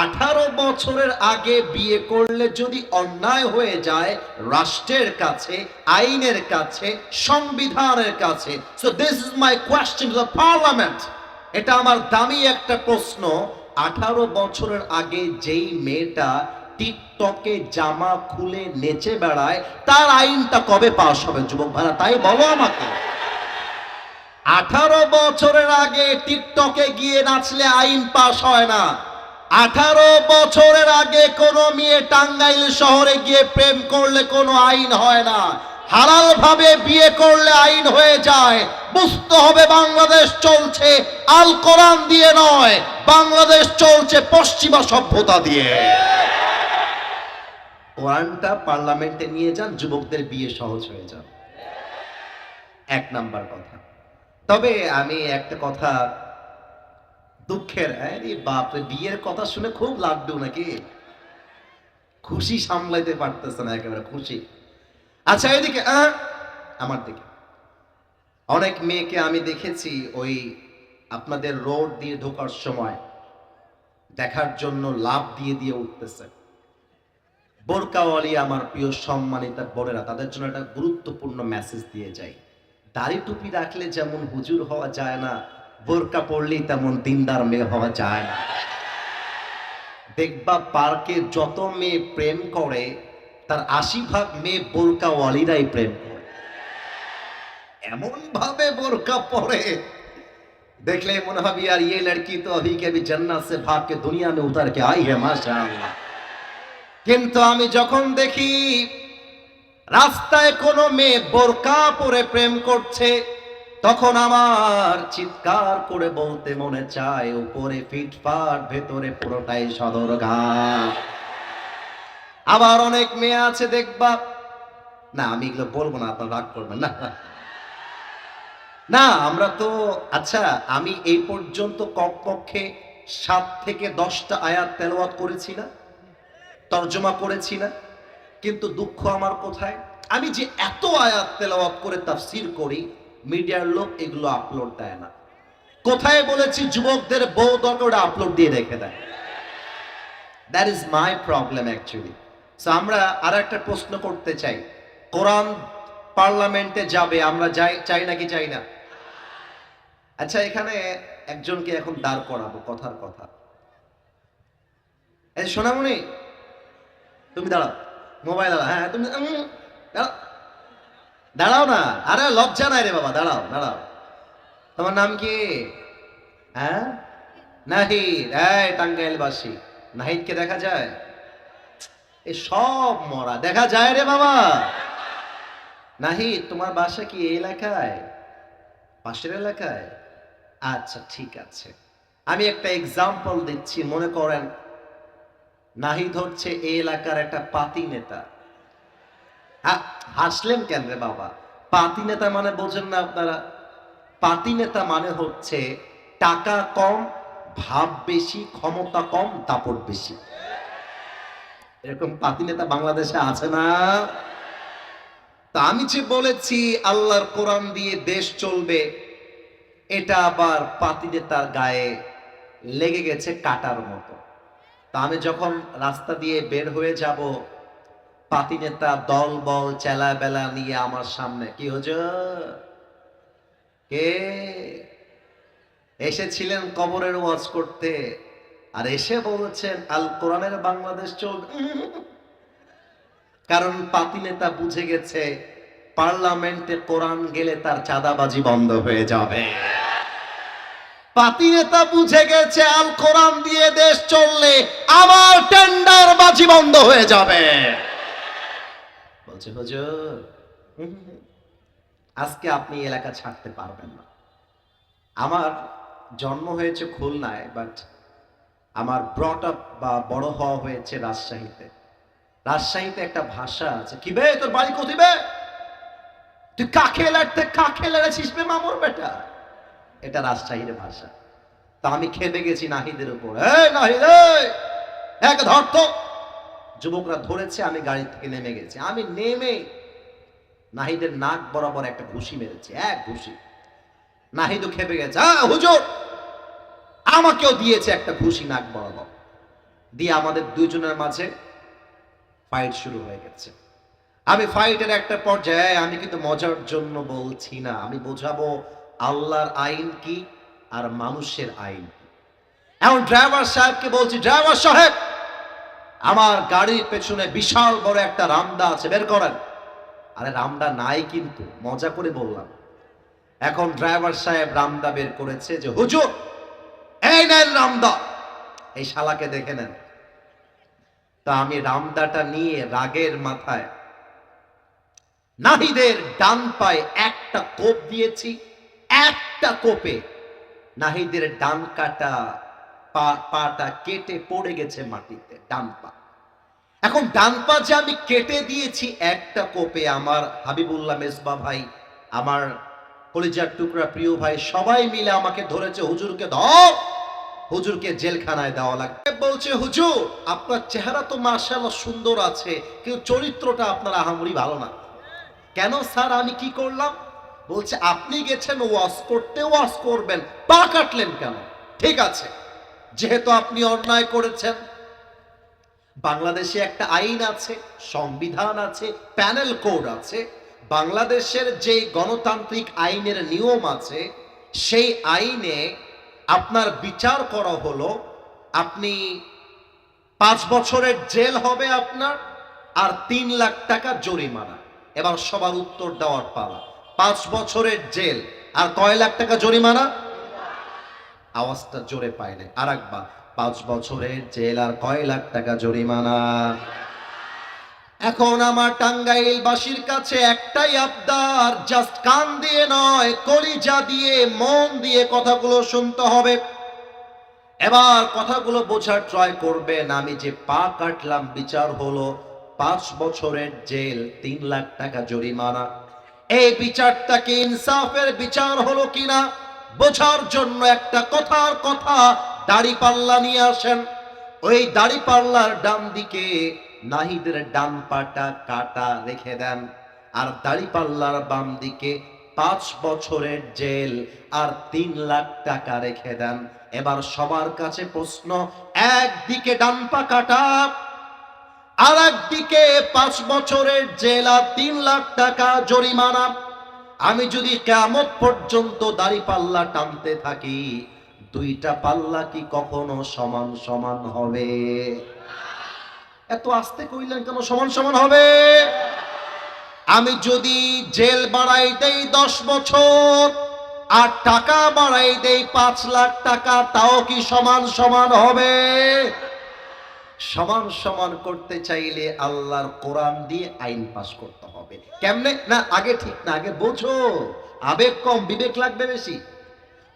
18 বছরের আগে বিয়ে করলে যদি অন্যায় হয়ে যায় রাষ্ট্রের কাছে, আইনের কাছে, সংবিধানের কাছে, so this is my question to the parliament. এটা আমার দামি একটা প্রশ্ন। 18 বছরের আগে যেই মেয়েটা টিকটকে জামা খুলে নেচে বেড়ায়, তার আইনটা কবে পাস হবে যুবক ভাইরা, তাই বলো আমাকে। 18 বছরের আগে টিকটকে গিয়ে নাচলে আইন পাস হয় না। 18 বছরের আগে কোনো মেয়ে টাঙ্গাইল শহরে গিয়ে প্রেম করলে কোনো আইন হয় না। হালাল ভাবে বিয়ে করলে আইন হয়ে যায়। বুঝতে হবে বাংলাদেশ চলছে আল কোরআন দিয়ে নয়, বাংলাদেশ চলছে পশ্চিমা সভ্যতা দিয়ে। কোরআনটা পার্লামেন্টে নিয়ে যান, যুবকদের বিয়ে সহজ হয়ে যাবে। এক নাম্বার কথা। তবে আমি একটা কথা, দুঃখের, আরে বাপরে, বিয়ের কথা শুনে খুব লাড্ডু নাকি, খুশি সামলাইতে পারতেছে না, একেবারে খুশি। আচ্ছা এদিকে আমার দিকে অনেক মেয়েকে আমি দেখেছি ওই আপনাদের রোড দিয়ে ঢোকার সময় দেখার জন্য লাভ দিয়ে দিয়ে উঠতেছে। বোরকাওয়ালি আমার প্রিয় সম্মানিতা বোনেরা, তাদের জন্য একটা গুরুত্বপূর্ণ মেসেজ দিয়ে যায়। দাড়ি টুপি রাখলে যেমন হুজুর হওয়া যায় না, বোরকা পড়লেই তেমন দিনদার মেয়ে হওয়া যায় না। দেখবা পার্কে যত মেয়ে প্রেম করে তার 80% মেয়ে বোরকাওয়ালিরাই প্রেম করে। এমন ভাবে বোরকা পরে দেখলে মনে হবে यार ये लड़की तो अभी के भी जन्नत से भाग के दुनिया में उतर के आई है माशाअल्लाह। কিন্তু আমি যখন দেখি রাস্তায় কোনো মেয়ে বোরকা পরে প্রেম করছে, তখন আমার চিৎকার করে বলতে মনে চায়, উপরে ফিটফাট ভেতরে পুরোটাই সদরঘাট। আবার অনেক মেয়ে আছে দেখবা, না আমি এগুলো বলবো না, আপনারা রাগ করবেন না। না আমরা তো, আচ্ছা আমি এই পর্যন্ত কমপক্ষে 7 থেকে 10টা আয়াত তেলাওয়াত করেছি না, তরজমা করেছি না, কিন্তু দুঃখ আমার কোথায়, আমি যে এত আয়াত তেলাওয়াত করে তাফসীর করি, মিডিয়ার লোক এগুলো আপলোড দেয় না। কোথায় বলেছি যুবকদের বউ দরকার, আপলোড দিয়ে রেখে দেয়। That is my problem actually. So আমরা আর একটা প্রশ্ন করতে চাই, কোরআন পার্লামেন্টে যাবে, আমরা চাই নাকি চাই না? আচ্ছা এখানে একজনকে এখন দাঁড় করাবো, কথার কথা। এই সোনামণি তুমি দাঁড়াও, মোবাইল দাঁড়াও, হ্যাঁ তুমি দাঁড়াও, দাঁড়াও না, আরে লজ্জা নাই রে বাবা, দাঁড়াও দাঁড়াও। তোমার নাম কি? হ্যাঁ নাহিদ। এই টাঙ্গাইলবাসী, নাহিদকে দেখা যায়? এ সব মরা, দেখা যায় রে বাবা। নাহিদ তোমার বাসা কি এই এলাকায়, পাশের এলাকায়? আচ্ছা ঠিক আছে, আমি একটা এক্সাম্পল দিচ্ছি। মনে করেন নাহিদ হচ্ছে এই এলাকার একটা পাতি নেতা। হাসলেন কেন রে বাবা? পাতি নেতা মানে বোঝেন না আপনারা? পাতি নেতা মানে হচ্ছে টাকা কম, ভাব বেশি, ক্ষমতা কম, দাপট বেশি। এরকম পাতি নেতা বাংলাদেশে আছে না? তা আমি যে বলেছি আল্লাহর কোরআন দিয়ে দেশ চলবে, এটা আবার পাতি নেতার গায়ে লেগে গেছে কাটার মতো। তা আমি যখন রাস্তা দিয়ে বের হয়ে যাব, পাতি নেতা দল বল চেলা বেলা নিয়ে আমার সামনে, কি হুজুর কে এসেছিলেন কবরের ওয়াজ করতে, আর এসে বলছেন আল কোরআনের বাংলাদেশ চলবে। কারণ পাতি নেতা বুঝে গেছে পার্লামেন্টে কোরআন গেলে তার চাঁদাবাজি বন্ধ হয়ে যাবে। পাতি নেতা বুঝে গেছে আল কোরআন দিয়ে দেশ চললে আমার টেন্ডার বাজি বন্ধ হয়ে যাবে। বলছে হুজুর আজকে আপনি এলাকা ছাড়তে পারবেন না। আমার জন্ম হয়েছে খুলনায়, বাট আমার ব্রট আপ বা বড় হওয়া হয়েছে রাজশাহীতে। রাজশাহীতে একটা ভাষা আছে, কি বে তোর বাড়ি কোথায় বে, তুই কাকে লড়েছিস বে মামুর বেটা, এটা রাজশাহীর ভাষা। তা আমি খেপে গেছি নাহিদের উপর। এই নাহিদ এক ধর তো। যুবকরা ধরেছে, আমি গাড়ি থেকে নেমে গেছি। আমি নেমে নাহিদের নাক বরাবর একটা ঘুষি মেরেছি, এক ঘুষি। নাহিদও খেপে গেছে, হুজুর আমাকেও দিয়েছে একটা ঘুষি নাক বরাবর। দিয়ে আমাদের দুইজনের মাঝে ফাইট শুরু হয়ে গেছে। আমি ফাইটের একটা পর্যায়ে, আমি কিন্তু মজার জন্য বলছি না, আমি বোঝাবো আল্লাহর আইন কি আর মানুষের আইন কি। এখন ড্রাইভার সাহেবকে বলছি, ড্রাইভার সাহেব, আমার গাড়ির পেছনে বিশাল বড় একটা রামদা আছে, বের করেন। আরে রামদা নাই কিন্তু, মজা করে বললাম। এখন ড্রাইভার সাহেব রামদা বের করেছে, যে হুজুর এই নেন রামদা, এই শালাকে দেখে নেন। তা আমি রামদাটা নিয়ে রাগের মাথায় নাহিদের ডান পায়ে একটা কোপ দিয়েছি। একটা কোপে নাহিদের ডান কাটা পাটা কেটে পড়ে গেছে মাটিতে, ডান পা। এখন ডান পা যে আমি কেটে দিয়েছি একটা কোপে, আমার হাবিবুল্লাহ মেজবা ভাই, আমার কলিজার টুকরা প্রিয় ভাই, সবাই মিলে আমাকে ধরেছে, হুজুরকে ধর, হুজুরকে জেলখানায় দেওয়া লাগবে। বলছে হুজুর আপনার চেহারা তো মাশাআল্লাহ সুন্দর আছে, কিন্তু চরিত্রটা আপনার আহামরি ভালো না। কেন স্যার, আমি কি করলাম? বলছে আপনি গেছেন ওয়াজ করতে, ওয়াজ করবেন, পা কাটলেন কেন? ঠিক আছে, যেহেতু আপনি অন্যায় করেছেন, বাংলাদেশে একটা আইন আছে, সংবিধান আছে, প্যানেল কোড আছে। বাংলাদেশের যে গণতান্ত্রিক আইনের নিয়ম আছে, সেই আইনে আপনার বিচার করা হলো, আপনি 5 বছরের জেল হবে আপনার, আর 3 লাখ টাকা জরিমানা। এবার সবার উত্তর দেওয়ার পালা। 5 বছরের জেল আর কয় লাখ টাকা জরিমানা? আওয়াজটা জোরে পায় না, আর একবার। 5 বছরের জেল আর কয় লাখ টাকা জরিমানা। এখন আমার টাঙ্গাইলবাসীর কাছে একটাই আবদার, জাস্ট কান দিয়ে নয়, কলিজা দিয়ে, মন দিয়ে কথাগুলো শুনতে হবে। এবার কথাগুলো বোঝার ট্রাই করবেন। আমি যে পা কাটলাম, বিচার হলো 5 বছরের জেল, 3 লাখ টাকা জরিমানা। এই বিচারটা কি ইনসাফের বিচার হলো কিনা বোঝার জন্য একটা কথার কথা, দাড়িপাল্লা নিয়ে আসেন। ওই দাড়িপাল্লার ডান দিকে নাহিদের ডান পাটা কাটা রেখে দেন, আর দাড়িপাল্লার বাম দিকে 5 বছরের জেল আর 3 লাখ টাকা রেখে দেন। এবার সবার কাছে প্রশ্ন, একদিকে ডান পা কাটা, আর একদিকে 5 বছরের জেল আর 3 লাখ টাকা জরিমানা। আমি যদি কিয়ামত পর্যন্ত দাড়িপাল্লা টানতে থাকি, দুইটা পাল্লা কি কখনো সমান সমান হবে? এত আস্তে কইলেন কেন? সমান সমান হবে। আমি যদি জেল বাড়াই দেই 10 বছর আর টাকা বাড়াই দেই 5 লাখ টাকা, তাও কি সমান সমান হবে? সমান সমান করতে চাইলে আল্লাহর কোরআন দিয়ে আইন পাস করতে হবে। কেমনে? না আগে ঠিক না, আগে বোঝো। আবেগ কম, বিবেক লাগবে বেশি।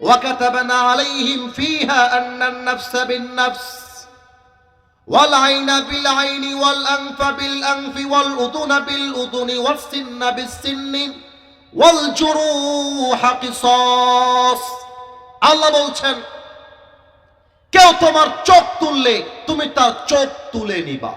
ওয়াকাতাবানা আলাইহিম ফিহা আন্নান নাফসা বিন নাফস ওয়াল আইনা বিল আইনি ওয়াল আনফা বিল আনফি ওয়াল উযুনা বিল উযুনি ওয়াস সিন্না বিস সিন্নি ওয়াল জুরুহা কিসাস। আল্লাহ বলছেন, কেউ তোমার চোখ তুললে তুমি তার চোখ তুলে নিবা,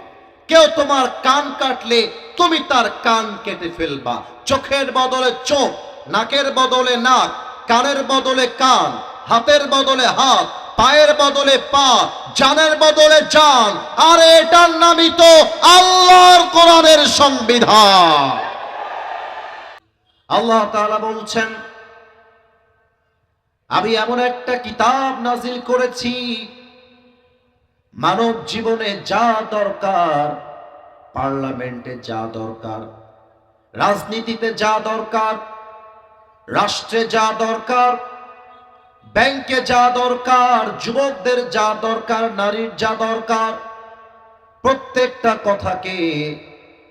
কেউ তোমার কান কাটলে তুমি তার কান কেটে ফেলবা। চোখের বদলে চোখ, নাকের বদলে নাক, কানের বদলে কান, হাতের বদলে হাত, পায়ের বদলে পা, জানের বদলে জান। আর এটার নামই তো আল্লাহর কোরআনের সংবিধান। আল্লাহ তাআলা বলছেন, আমি এমন একটা কিতাব নাজিল করেছি, মানব জীবনে যা দরকার, পার্লামেন্টে যা দরকার, রাজনীতিতে যা দরকার, রাষ্ট্রে যা দরকার, ব্যাংকে যা দরকার, যুবকদের যা দরকার, নারীর যা দরকার, প্রত্যেকটা কথাকে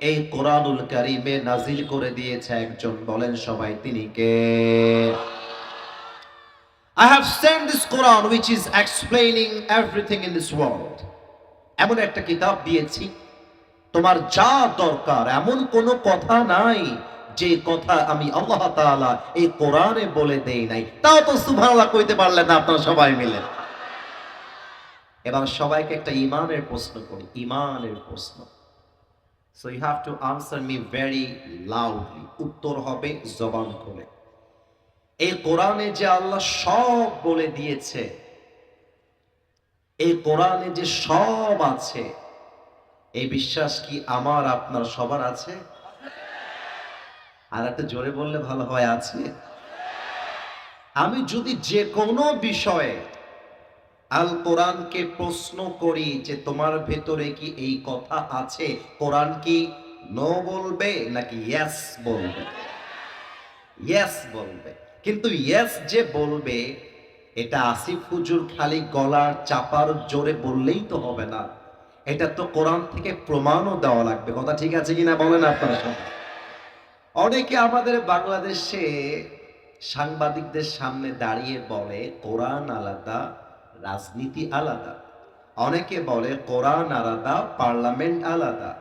এই কোরআনুল কারীমে নাজিল করে দিয়েছে একজন। বলেন সবাই তিনি কে? I have sent this Quran which is explaining everything in this world. এমন একটা কিতাব দিয়েছি, তোমার যা দরকার এমন কোনো কথা নাই যে কথা আমি আল্লাহ তাআলা এই কোরআনে বলে দেই নাই। তাও তো সুবহানাল্লাহ কইতে পারলেন না আপনারা সবাই মিলে। এবার সবাইকে একটা ঈমানের প্রশ্ন করি, ঈমানের প্রশ্ন। So you have to answer me very loudly. উত্তর হবে জবান খুলে। এই কোরআনে যে আল্লাহ সব বলে দিয়েছে, এই কোরআনে যে সব আছে, এই বিশ্বাস কি আমার আপনার সবার আছে? আর একটা জোরে বললে ভালো হয়, আছে? আমি যদি যে কোনো বিষয়ে আল কোরআনকে প্রশ্ন করি যে তোমার ভেতরে কি এই কথা আছে, কোরআন কি নো বলবে নাকি ইয়েস বলবে? ইয়েস বলবে। কিন্তু ইয়েস যে বলবে, এটা আসিফ হুজুর খালি গলার চাপার জোরে বললেই তো হবে না, এটা তো কোরআন থেকে প্রমাণও দেওয়া লাগবে। কথা ঠিক আছে কিনা বলেন আপনারা সবাই। অনেকে আমাদের বাংলাদেশে সাংবাদিকদের সামনে দাঁড়িয়ে বলে কোরআন আলাদা, রাজনীতি আলাদা। অনেকে বলে কোরআন আলাদা, পার্লামেন্ট আলাদা।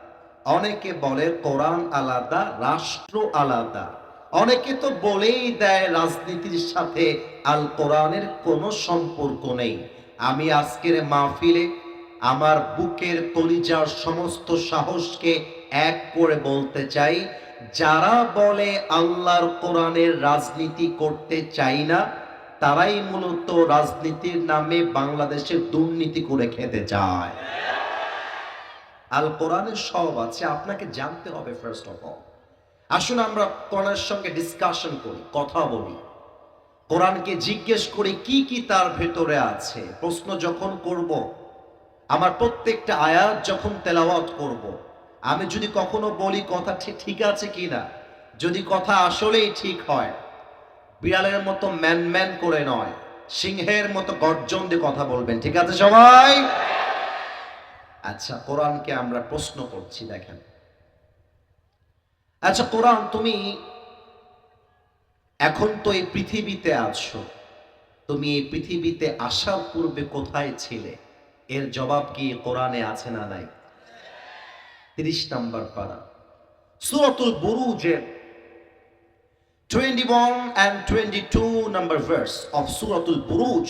অনেকে বলে কোরআন আলাদা, রাষ্ট্র আলাদা। অনেকে তো বলেই দেয় রাজনীতির সাথে আল কোরআনের কোনো সম্পর্ক নেই। আমি আজকের মাহফিলে আমার বুকের কলিজার সমস্ত সাহসকে এক করে বলতে চাই, যারা বলে আল্লাহর কোরআনের রাজনীতি করতে চাই না, তারাই মূলত রাজনীতির নামে বাংলাদেশে দুর্নীতি করে খেতে চায়। আল কোরআনের সব আছে, আপনাকে জানতে হবে ফার্স্ট অফ অল। আসুন আমরা কোরআনের সঙ্গে ডিসকাশন করি, কথা বলি, কোরআনকে জিজ্ঞেস করি কি কি তার ভেতরে আছে। প্রশ্ন যখন করব, আমার প্রত্যেকটা আয়াত যখন তেলাওয়াত করব, আমি যদি কখনো বলি কথা ঠিক আছে কিনা, যদি কথা আসলেই ঠিক হয়, বিড়ালের মতো ম্যান ম্যান করে নয়, সিংহের মতো গর্জন দিয়ে কথা বলবেন। ঠিক আছে সবাই? আচ্ছা, কোরআনকে আমরা প্রশ্ন করছি, দেখেন। আচ্ছা কোরআন, তুমি এখন তো এই পৃথিবীতে আছো, তুমি এই পৃথিবীতে আসার পূর্বে কোথায় ছিলে? এর জবাব কি কোরআনে আছে না নাই? 30 নম্বর পারা, সূরাতুল বুরুজের 21 and 22 number verse of Suratul Buruj.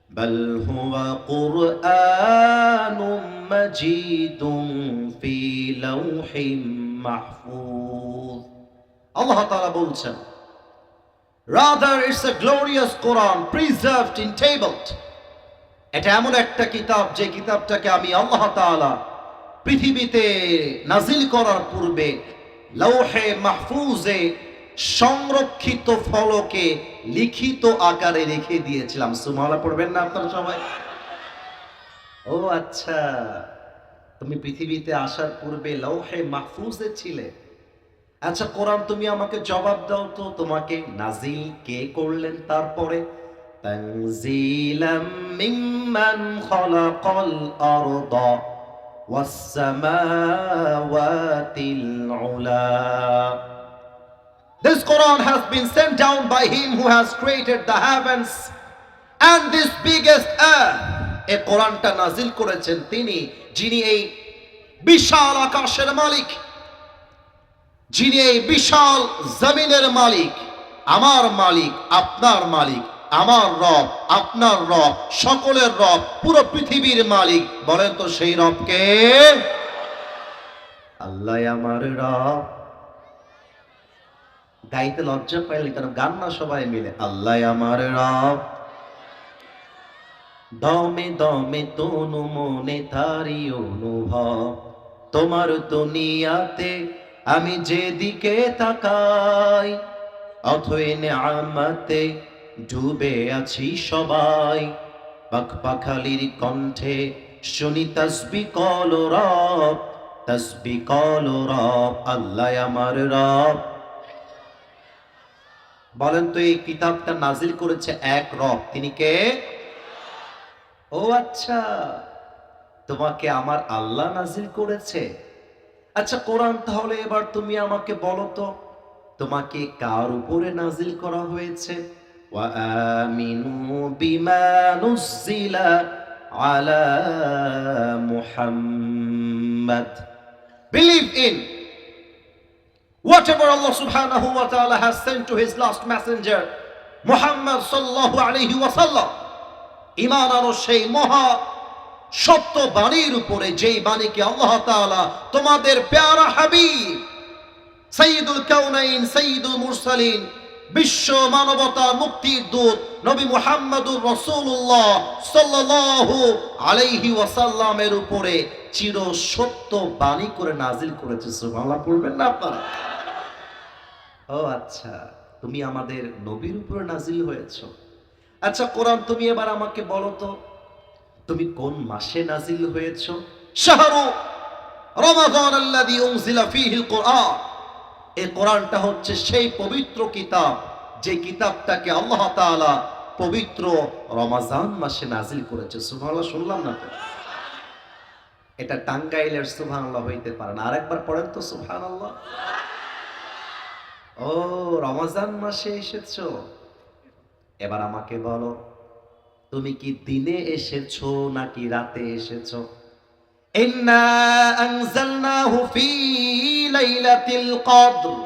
Bal huwa Qur'anun Majidun fi lawhin mahfuz. Allah Ta'ala বলছেন, rather it's a glorious Quran preserved in tablet. এটা এমন একটা কিতাব যে কিতাবটাকে আমি আল্লাহ তাআলা পৃথিবীতে নাজিল করার পূর্বে লৌহে মাহফুজে সংরক্ষিত ফলকে লিখিত আকারে রেখে দিয়েছিলাম। সুবহানাল্লাহ পড়বেন না আপনারা সবাই? ও আচ্ছা, তুমি পৃথিবীতে আসার পূর্বে লৌহে মাহফুজে ছিলে। আচ্ছা কোরআন, তুমি আমাকে জবাব দাও তো, তোমাকে নাজিল কে করলেন? তারপরে তানজিলাম মিম্মান খালাকাল আরদা ওয়াস সামাওয়াতিল উলা। This Quran has been sent down by him who has created the heavens and this biggest earth. এই কোরআনটা নাজিল করেছেন তিনি, যিনি এই বিশাল আকাশের মালিক, যিনি এই বিশাল জমিনের মালিক, আমার মালিক, আপনার মালিক, আমার রব, আপনার রব, সকলের রব, পুরো পৃথিবীর মালিক। বলেন তো সেই রবকে? আল্লাহ আমার রব। গাইতে লজ্জা পাইলে কেন? গান না সবাই মিলে, আল্লাহ আমার রব। দমে দমে তনু মনে তারি অনুভব, তোমার দুনিয়াতে আমি যেদিকে তাকাই, অথই নেয়ামতে ডুবে আছি সবাই। পাখপাখালির কণ্ঠে শুনি তাসবিহ কল রব, তাসবিহ কল রব, আল্লাহ আমার রব। বলেন তো এই কিতাবটা নাজিল করেছে এক রব, তিনি কে? ও আচ্ছা, তোমাকে আমার আল্লাহ নাজিল করেছে। আচ্ছা কোরআন, তাহলে এবার তুমি আমাকে বলো তো, তোমাকে কার উপরে নাজিল করা হয়েছে? ওয়া আমিনু বিমা নুজিলা আলা Muhammad. Believe in whatever Allah subhanahu wa ta'ala has sent to his last messenger Muhammad sallallahu alayhi wa sallam. ঈমান আনো সেই মহা সত্য বাণীর উপরে, যেই বাণীকে আল্লাহ তাআলা তোমাদের প্যারা হাবিব সাইয়্যিদুল কাউনাইন, সাইয়্যিদুল মুরসালিন, বিশ্ব মানবতা মুক্তির দূত নবী মুহাম্মদুর রাসূলুল্লাহ সাল্লাল্লাহু আলাইহি ওয়াসাল্লামের উপরে চির সত্য বাণী করে নাজিল করেছে। সুবহানাল্লাহ পড়বেন না আপনারা? ও আচ্ছা, তুমি আমাদের নবীর উপরে নাজিল হয়েছো। আচ্ছা কোরআন তুমি এবার আমাকে বলো তো, তুমি কোন মাসে নাজিল হয়েছো? শাহরু রমাদান আল্লাযী উনজিলা ফীহিল কুরআন। এই কোরআনটা হচ্ছে সেই পবিত্র কিতাব, যে কিতাবটাকে আল্লাহ তাআলা পবিত্র রমজান মাসে নাজিল করেছে। সুবহানাল্লাহ শুনলাম না তো? এটা টাঙ্গাইলের সুবহানাল্লাহ হইতে পারে না। আরেকবার পড়েন তো সুবহানাল্লাহ। ও রমজান মাসে এসেছো। এবার আমাকে বলো, তুমি কি দিনে এসেছো নাকি রাতে এসেছো? ইন্না আনজালনাহু ফি লাইলাতিল কদর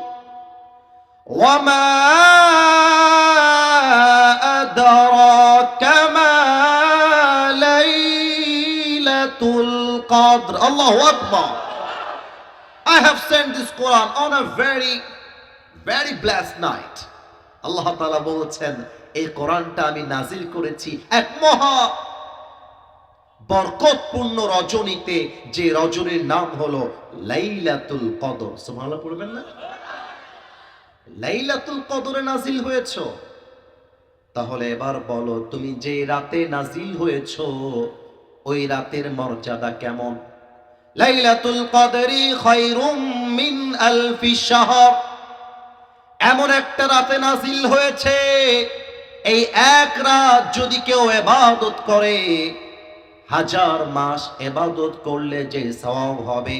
ওয়া মা আদরাকা মা লাইলাতুল কদর। আল্লাহু আকবার। I have sent this Quran on a very blessed night. আল্লাহ তাআলা বলছেন এই কোরআনটা আমি নাজিল করেছি এক মহা বরকতপূর্ণ রজনীতে, যে রজনীর নাম হলো লাইলাতুল কদর। সুবহানাল্লাহ পড়বেন না? লাইলাতুল কদরে নাজিল হয়েছো। তাহলে এবার বলো, তুমি যে রাতে নাজিল হয়েছো ওই রাতের মর্যাদা কেমন? লাইলাতুল কদরি খায়রুম মিন আলফি শাহর। এমন একটা রাতে নাজিল হয়েছে, এই এক রাত যদি কেউ ইবাদত করে, 1000 মাস ইবাদত করলে যে সওয়াব হবে,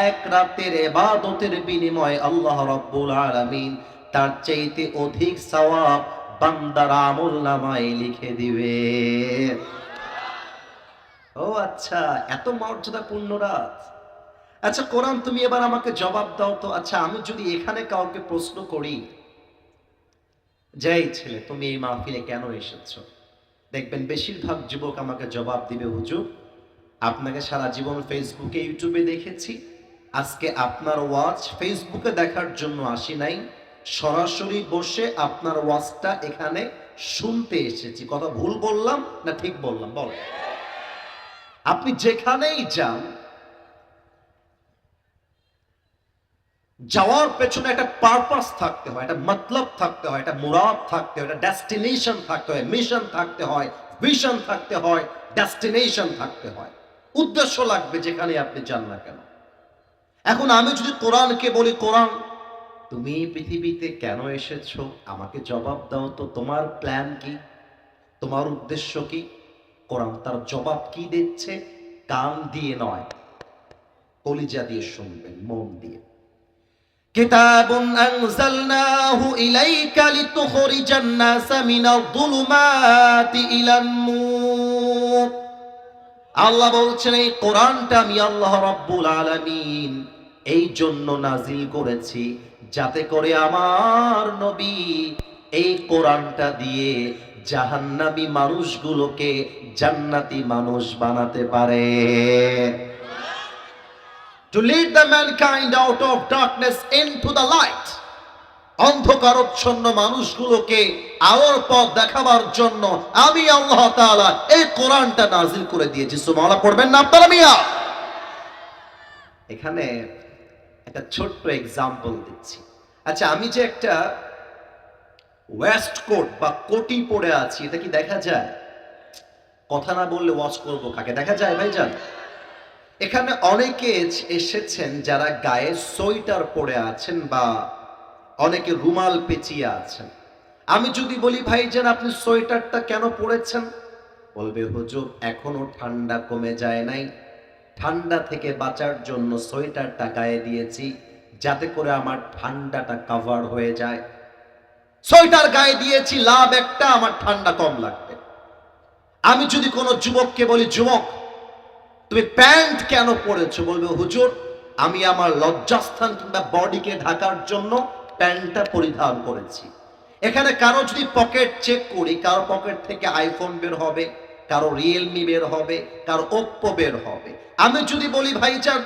এক রাতের ইবাদতের বিনিময়ে আল্লাহ রাব্বুল আলামিন তার চাইতে অধিক সওয়াব বান্দার আমলনামায় লিখে দিবে। ও আচ্ছা, এত মর্যাদাপূর্ণ রাত। আচ্ছা কোরআন তুমি এবার আমাকে জবাব দাও তো। আচ্ছা আমি যদি এখানে কাউকে প্রশ্ন করি, যেই ছেলে তুমি এই মাহফিলে কেন এসেছো, দেখবেন বেশিরভাগ যুবক আমাকে জবাব দিবে, হুজুর আপনাকে সারা জীবন ফেসবুকে ইউটিউবে দেখেছি, আজকে আপনার ওয়াজ ফেসবুকে দেখার জন্য আসি নাই, সরাসরি বসে আপনার ওয়াজটা এখানে শুনতে এসেছি। কথা ভুল বললাম না ঠিক বললাম? বল। আপনি যেখানেই যান, যাওয়ার পেছনে একটা পারপাস থাকতে হয়, একটা মতলব থাকতে হয়, একটা মুরাদ থাকতে হয়, একটা ডেস্টিনেশন থাকতে হয়, মিশন থাকতে হয়, ভিশন থাকতে হয়, ডেস্টিনেশন থাকতে হয়, উদ্দেশ্য লাগবে যেখানে আপনি যান না কেন। এখন আমি যদি কোরআনকে বলি, কোরআন তুমি পৃথিবীতে কেন এসেছো, আমাকে জবাব দাও তো, তোমার প্ল্যান কি, তোমার উদ্দেশ্য কি? কোরআন তার জবাব কি দিচ্ছে? কান দিয়ে নয়, কলিজা দিয়ে শুনবেন, মন দিয়ে। কিতাবুন আনজালনাহু ইলাইকা লিতুখরিজান নাসা মিনাল যুলুমাতি ইলান নূর। আল্লাহ বলছেন এই কোরআনটা আমি আল্লাহ রাব্বুল আলামিন এই জন্য নাজিল করেছি যাতে করে আমার নবী এই কোরআনটা দিয়ে জাহান্নামী মানুষগুলোকে জান্নাতি মানুষ বানাতে পারে। To lead the mankind out of darkness into the light. অন্ধকারচ্ছন্ন মানুষগুলোকে আলোর পথ দেখাবার জন্য আমি আল্লাহ তাআলা এই কোরআনটা নাজিল করে দিয়েছি। সুবহানাল্লাহ পড়বেন না আপনারা মিয়া? এখানে একটা ছোট্ট এক্সাম্পল দিচ্ছি। আচ্ছা আমি যে একটা ওয়েস্ট কোট বা কোটি পরে আছি, এটা কি দেখা যায়? কথা না বললে ওয়াচ করবো কাকে? দেখা যায় ভাইজান? এখানে অনেকে এসেছেন যারা গায়ে সোয়েটার পরে আছেন বা অনেকে রুমাল পেঁচিয়ে আছেন। আমি যদি বলি ভাইজান আপনি সোয়েটারটা কেন পরেছেন, বলবে হুজুর এখনো ঠান্ডা কমে যায় নাই, ঠান্ডা থেকে বাঁচার জন্য সোয়েটারটা গায়ে দিয়েছি যাতে করে আমার ঠান্ডাটা কভার হয়ে যায়। সোয়েটার গায়ে দিয়েছি লাভ একটা, আমার ঠান্ডা কম লাগবে। আমি যদি কোনো যুবককে বলি যুবক তুমি প্যান্ট কেন পরেছো, বলবে হুজুর আমি আমার লজ্জাস্থান কিংবা বডিকে ঢাকার জন্য প্যান্টটা পরিধান করেছি। এখানে কারো যদি পকেট চেক করি, কারো পকেট থেকে আইফোন বের হবে, কারো রিয়েলমি বের হবে, কারো ওপ্পো বের হবে। আমি যদি বলি ভাইজান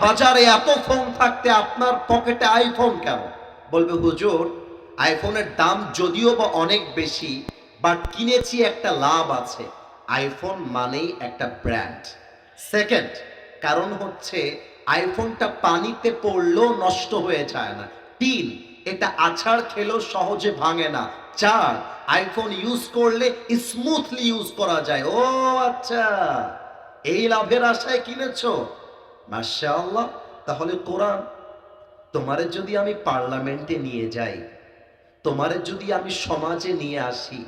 বাজারে এত ফোন থাকতে আপনার পকেটে আইফোন কেন, বলবে হুজুর আইফোনের দাম যদিও বা অনেক বেশি, বাট কিনেছি একটা লাভ আছে। আইফোন মানেই একটা ব্র্যান্ড। সেকেন্ড কারণ হচ্ছে আইফোনটা পানিতে পড়লেও নষ্ট হয়ে যায় না। তিন, এটা আছাড় খেলেও সহজে ভাঙে না। চার, আইফোন ইউজ করলে স্মুথলি ইউজ করা যায়। ও আচ্ছা, এই লাভের আশায় কিনেছো, মাশাআল্লাহ। তাহলে কোরআন, তোমারে যদি আমি পার্লামেন্টে নিয়ে যাই, তোমারে যদি আমি সমাজে নিয়ে আসি,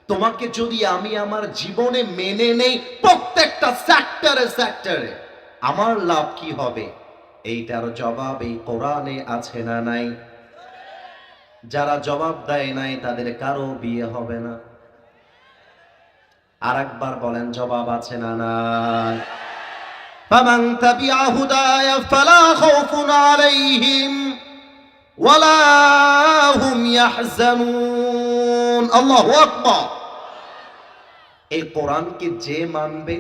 তোমাকে যদি আমি আমার জীবনে মেনে নেই প্রত্যেকটা সেক্টরে সেক্টরে, আমার লাভ কি হবে? এইটার জবাব এই কোরআনে আছে না নাই? যারা জবাব দেয় নাই তাদের কারো বিয়ে হবে না। আর একবার বলেন, জবাব আছে না নাই? ফামান তাবিআ হুদায়া ফালা খাউফুন আলাইহিম ওয়ালা হুম ইয়াহজানুন। আল্লাহু আকবার। এই কোরআনকে যে মানবে,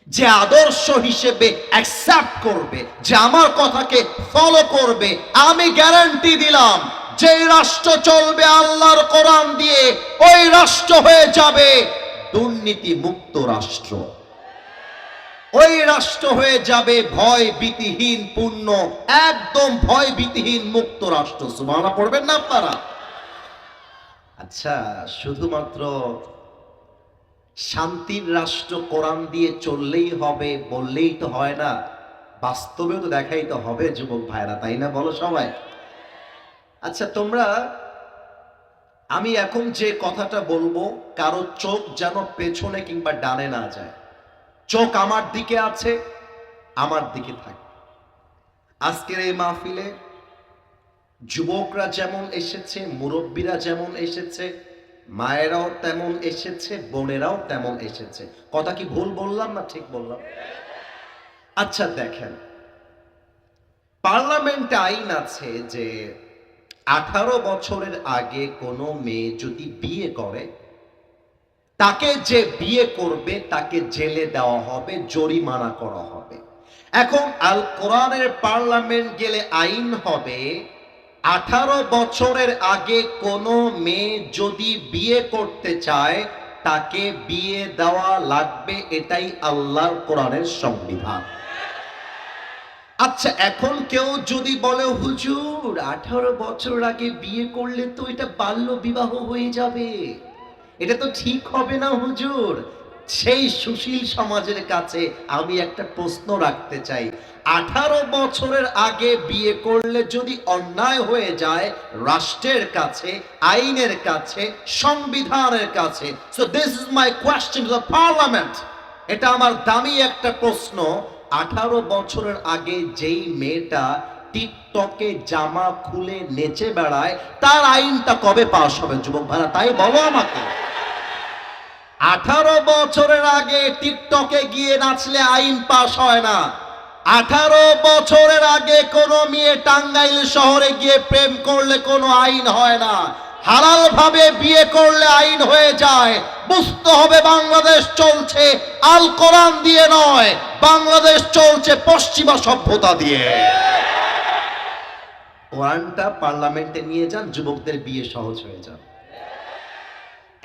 যে আদর্শ হিসেবে অ্যাকসেপ্ট করবে, যে আমার কথাকে ফলো করবে, আমি গ্যারান্টি দিলাম যে রাষ্ট্র চলবে আল্লাহর কোরআন দিয়ে, ওই রাষ্ট্র হয়ে যাবে দুর্নীতি মুক্ত রাষ্ট্র। ওই রাষ্ট্র হয়ে যাবে ভয় ভীতিহীন পূর্ণ, একদম ভয় ভীতিহীন মুক্ত রাষ্ট্র। সুবহানাল্লাহ পড়বেন না আপনারা? আচ্ছা, শুধুমাত্র শান্তির রাষ্ট্র কোরআন দিয়ে চললেই হবে বললেই তো হয় না, বাস্তবেও তো দেখাই তো হবে যুবক ভাইরা, তাই না? বলো সবাই। আচ্ছা তোমরা, আমি এখন যে কথাটা বলবো কারো চোখ যেন পেছনে কিংবা ডানে না যায়। চোখ আমার দিকে আছে, আমার দিকে থাকে। আজকের এই মাহফিলে যুবকরা যেমন এসেছে, মুরব্বীরা যেমন এসেছে, মায়েরাও তেমন এসেছে, বোনেরাও তেমন এসেছে। কথা কি ভুল বললাম না ঠিক বললাম? আচ্ছা দেখেন, পার্লামেন্টে আইন আছে যে 18 বছরের আগে কোনো মেয়ে যদি বিয়ে করে, তাকে যে বিয়ে করবে তাকে জেলে দেওয়া হবে, জরিমানা করা হবে। এখন আল কোরআনের পার্লামেন্ট গেলে আইন হবে 18 বছরের আগে কোনো মেয়ে যদি বিয়ে করতে চায় তাকে বিয়ে দেওয়া লাগবে, এটাই আল্লাহর কোরআনের সংবিধান। আচ্ছা এখন কেউ যদি বলে হুজুর 18 বছর আগে বিয়ে করলে তো এটা বাল্য বিবাহ হয়ে যাবে, এটা তো ঠিক হবে না হুজুর। সেই সুশীল সমাজের কাছে আমি একটা প্রশ্ন রাখতে চাই, 18 বছরের আগে বিয়ে করলে যদি অন্যায় হয়ে যায় রাষ্ট্রের কাছে, আইনের কাছে, সংবিধানের কাছে, so this is my question to the parliament. এটা আমার দামি একটা প্রশ্ন। 18 বছরের আগে যেই মেয়েটা টিকটকে জামা খুলে নেচে বেড়ায়, তার আইনটা কবে পাস হবে যুবক ভাইরা? তাই বলো আমাকে। 18 বছরের আগে টিকটকে গিয়ে নাচলে আইন পাস হয় না। 18 বছরের আগে কোনো মেয়ে টাঙ্গাইল শহরে গিয়ে প্রেম করলে কোনো আইন হয় না। হালাল ভাবে বিয়ে করলে আইন হয়ে যায়। বুঝতে হবে বাংলাদেশ চলছে আল কোরআন দিয়ে নয়, বাংলাদেশ চলছে পশ্চিমা সভ্যতা দিয়ে। কোরআনটা পার্লামেন্টে নিয়ে যান, যুবকদের বিয়ে সহজ হয়ে যাবে।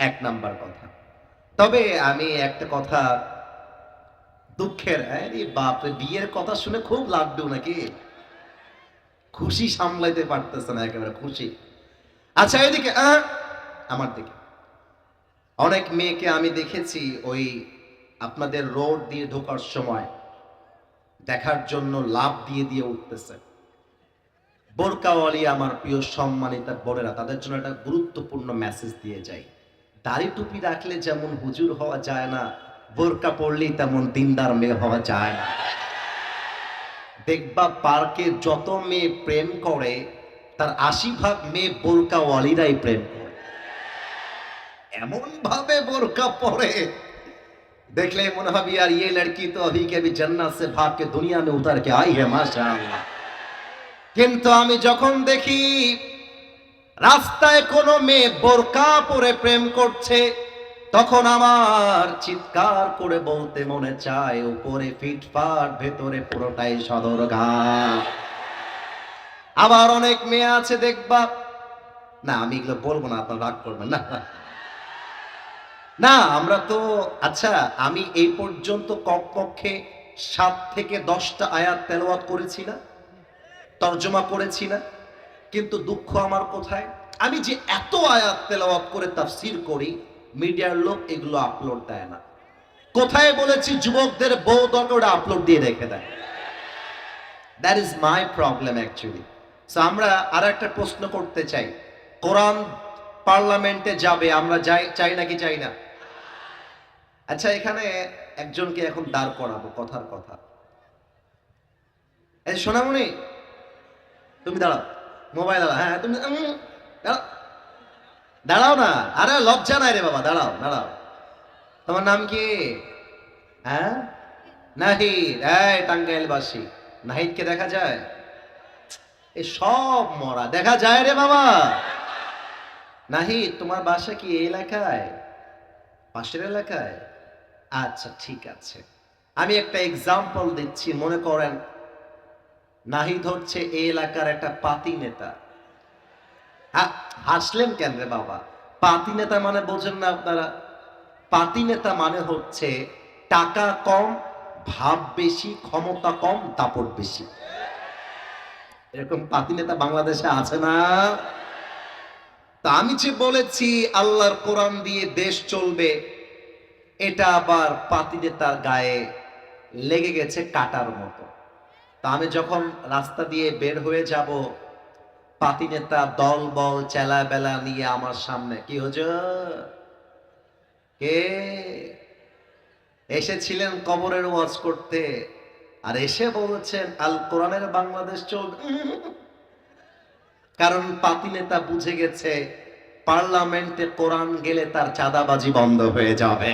এক নাম্বার কথা। তবে আমি একটা কথা, দুঃখের, আরে বাপরে, বিয়ের কথা শুনে খুব লাড্ডু নাকি, খুশি সামলাইতে পারতেছে না, একেবারে খুশি। আচ্ছা এদিকে আমার দিকে অনেক মেয়েকে আমি দেখেছি ওই আপনাদের রোড দিয়ে ঢোকার সময় দেখার জন্য লাভ দিয়ে দিয়ে উঠতেছে। বোরকাওয়ালি আমার প্রিয় সম্মানিতা বোনেরা, তাদের জন্য একটা গুরুত্বপূর্ণ মেসেজ দিয়ে যাই। দাড়ি টুপি রাখলে যেমন হুজুর হওয়া যায় না, বোরকা পড়লেই তেমন দিনদার মেয়ে হওয়া যায় না। দেখবা পার্কে যত মেয়ে প্রেম করে তার 80% মেয়ে বোরকাওয়ালিরাই প্রেম করে। এমন ভাবে বোরকা পরে দেখলে মনে হবে यार ये लड़की तो अभी के अभी जन्नत से भाग के दुनिया में उतर के आई है माशाআল্লাহ। কিন্তু আমি যখন দেখি রাস্তায় কোনো মেয়ে বোরকা পরে প্রেম করছে, তখন আমার চিৎকার করে বলতে মনে চায়, উপরে ফিটফাট ভেতরে পুরোটাই সদরঘাট। আবার অনেক মেয়ে আছে দেখবা না আমি এগুলো বলবো না, আপনার রাগ করবেন না। না আমরা তো, আচ্ছা আমি এই পর্যন্ত কমপক্ষে 7 থেকে 10টা আয়াত তেলাওয়াত করেছি না, তর্জমা করেছি না, কিন্তু দুঃখ আমার কোথায়, আমি যে এত আয়াত তেলাওয়াত করে তাফসীর করি, মিডিয়ার লোক এগুলো আপলোড দেয় না। কোথায় বলেছি যুবকদের বউ দরকার, ওটা আপলোড দিয়ে রেখে দেয়। That is my problem actually. So আমরা আর একটা প্রশ্ন করতে চাই, কোরআন পার্লামেন্টে যাবে, আমরা চাই নাকি চাই না? আচ্ছা এখানে একজনকে এখন দাঁড় করাবো, কথার কথা। এই সোনামণি, তুমি দাঁড়াও, মোবাইল দাঁড়াও, হ্যাঁ তুমি দাঁড়াও, দাঁড়াও না, আরে লজ্জা নাই রে বাবা, দাঁড়াও দাঁড়াও। তোমার নাম কি? হ্যাঁ নাহিদ, এই টাঙ্গাইলবাসী। নাহিদকে দেখা যায়? এই সব মরা দেখা যায় রে বাবা। নাহিদ তোমার বাসা কি এই এলাকায়, পাশের এলাকায়? আচ্ছা ঠিক আছে, আমি একটা এক্সাম্পল দিচ্ছি, মনে করেন নাহিদ হচ্ছে এই এলাকার একটা পাতি নেতা। হাসলেন কেন রে বাবা? পাতি নেতা মানে বোঝেন না আপনারা? পাতি নেতা মানে হচ্ছে টাকা কম, ভাব বেশি, ক্ষমতা কম, দাপট বেশি। এরকম পাতি নেতা বাংলাদেশে আছে না? তা আমি যে বলেছি আল্লাহর কোরআন দিয়ে দেশ চলবে, এটা আবার পাতি নেতার গায়ে লেগে গেছে কাটার মতো। তা আমি যখন রাস্তা দিয়ে বের হয়ে যাব, পাতি নেতা দল বল চেলা বেলা নিয়ে আমার সামনে, কি হুজুর কে এসেছিলেন কবরের ওয়াজ করতে, আর এসে বলছেন আল কোরআনের বাংলাদেশ চলবে। কারণ পাতি নেতা বুঝে গেছে পার্লামেন্টে কোরআন গেলে তার চাঁদাবাজি বন্ধ হয়ে যাবে।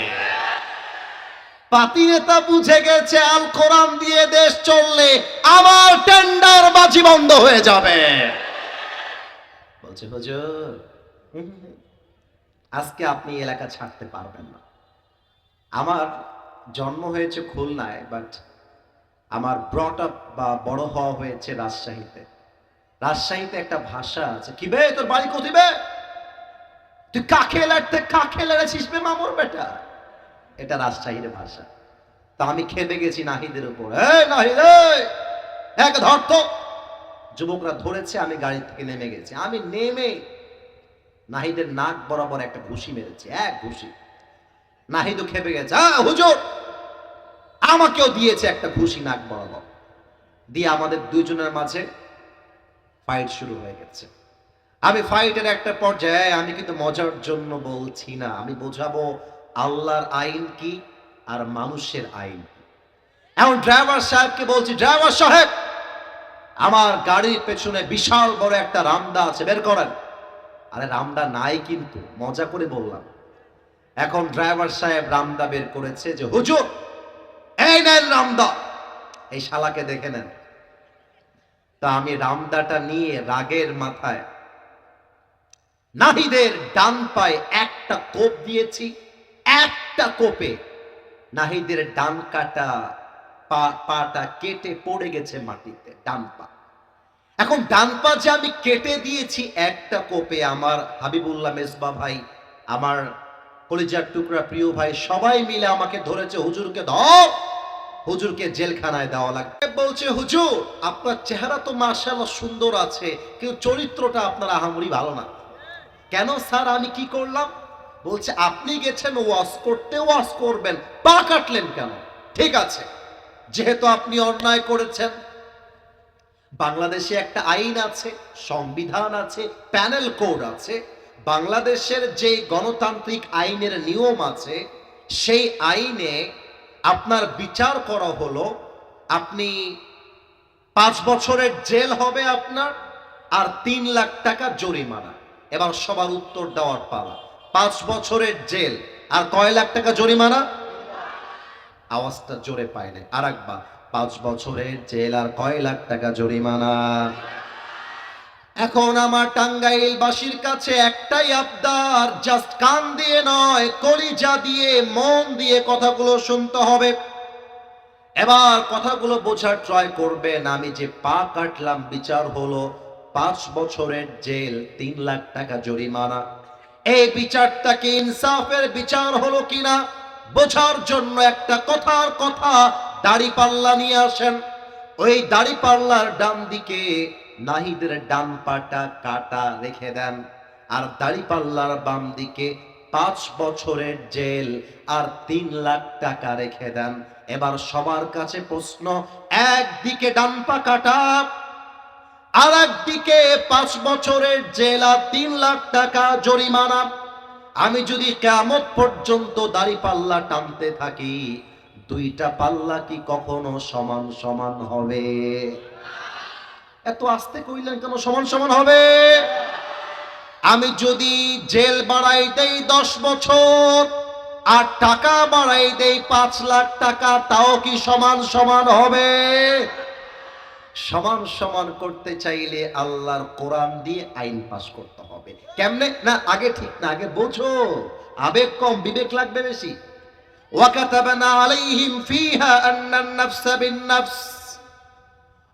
পাতি নেতা বুঝে গেছে আল কোরআন দিয়ে দেশ চললে আমার টেন্ডার বাজি বন্ধ হয়ে যাবে। বলছে হুজুর আজকে আপনি এলাকা ছাড়তে পারবেন না। আমার জন্ম হয়েছে খুলনায়, বাট আমার ব্রট আপ বা বড় হওয়া হয়েছে রাজশাহীতে। রাজশাহীতে একটা ভাষা আছে, কি বে তোর বাড়ি কোথায় বে, তুই কাকে লড়াছিস বে মামুর বেটা, এটা রাজশাহীর ভাষা। তা আমি খেপে গেছি নাহিদের উপর, এই নাহিদ এক ধরত। যুবকরা ধরেছে, আমি গাড়ি থেকে নেমে গেছি। আমি নেমে নাহিদের নাক বরাবর একটা ঘুষি মেরেছি, এক ঘুষি। নাহিদও খেপে গেছে, হুজুর আমাকেও দিয়েছে একটা ঘুষি নাক বরাবর দিয়ে। আমাদের দুইজনের মাঝে ফাইট শুরু হয়ে গেছে। আমি ফাইটের একটা পর্যায়ে, আমি কিন্তু মজার জন্য বলছি না, আমি বোঝাবো আল্লাহর আইন কি আর মানুষের আইন কি। এখন ড্রাইভার সাহেবকে বলছি, ড্রাইভার সাহেব আমার গাড়ির পেছনে বিশাল বড় একটা রামদা আছে, বের করেন। আরে রামদা নাই কিন্তু, মজা করে বললাম। এখন ড্রাইভার সাহেব রামদা বের করেছে, যে হুজুর এই নেন রামদা, এই শালাকে দেখে নেন। তা আমি রামদাটা নিয়ে রাগের মাথায় নাহিদের ডান পায়ে একটা কোপ দিয়েছি। একটা কোপে নাহিদের ডান কাটা পাটা কেটে পড়ে গেছে মাটিতে, ডান পা। এখন ডান পা যে আমি কেটে দিয়েছি একটা কোপে, আমার হাবিবুল্লাহ মেজবা ভাই, আমার কলিজার টুকরা প্রিয় ভাই, সবাই মিলে আমাকে ধরেছে, হুজুরকে ধর, হুজুরকে জেলখানায় দেওয়া লাগবে। বলছে হুজুর আপনার চেহারা তো মাশাআল্লাহ সুন্দর আছে, কিন্তু চরিত্রটা আপনার আহামরি ভালো না। কেন স্যার আমি কি করলাম? বলছে আপনি গেছেন ওয়াজ করতে, ওয়াজ করবেন, পা কাটলেন কেন? ঠিক আছে, যেহেতু আপনি অন্যায় করেছেন, বাংলাদেশে একটা আইন আছে, সংবিধান আছে, প্যানেল কোড আছে। বাংলাদেশের যে গণতান্ত্রিক আইনের নিয়ম আছে, সেই আইনে আপনার বিচার করা হলো, আপনি 5 বছরের জেল হবে আপনার, আর 3 লাখ টাকা জরিমানা। এবার সবার উত্তর দেওয়ার পালা। 5 বছরের জেল আর কয় লাখ টাকা জরিমানা? আওয়াজটা জোরে পায় না, আর একবার, 5 বছরের জেল আর কয় লাখ টাকা জরিমানা। এখন আমার টাঙ্গাইলবাসীর কাছে একটাই আবদার, জাস্ট কান দিয়ে নয়, কলিজা দিয়ে, মন দিয়ে কথাগুলো শুনতে হবে। এবার কথাগুলো বোঝার ট্রাই করবেন। আমি যে পা কাটলাম বিচার হলো 5 বছরের জেল, 3 লাখ টাকা জরিমানা। এই বিচারটা কি ইনসাফের বিচার হলো কিনা বোঝার জন্য একটা কথার কথা দাড়িপাল্লা নিয়ে আসেন। ওই দাড়িপাল্লার ডান দিকে নাহিদের ডান পাটা কাটা রেখে দেন, আর দাড়িপাল্লার বাম দিকে 5 বছরের জেল আর 3 লাখ টাকা রেখে দেন। এবার সবার কাছে প্রশ্ন, একদিকে ডান পা কাটা আর একদিকে 5 বছরের জেল আর 3 লাখ টাকা জরিমানা। আমি যদি কিয়ামত পর্যন্ত দাড়িপাল্লা টানতে থাকি, দুইটা পাল্লা কি কখনো সমান সমান হবে? এত আস্তে কইলেন কেন? সমান সমান হবে। আমি যদি জেল বাড়াই দেই 10 বছর আর টাকা বাড়াই দেই 5 লাখ টাকা, তাও কি সমান সমান হবে? সমান সমান করতে চাইলে আল্লাহর কোরআন দিয়ে আইন পাস করতে হবে। কেমনে? না আগে ঠিক না, আগে বোঝো। আবেগ কম, বিবেক লাগবে বেশি। ওয়াকাতাবনা আলাইহিম ফিহা আন্নান নাফসা বিন-নাফস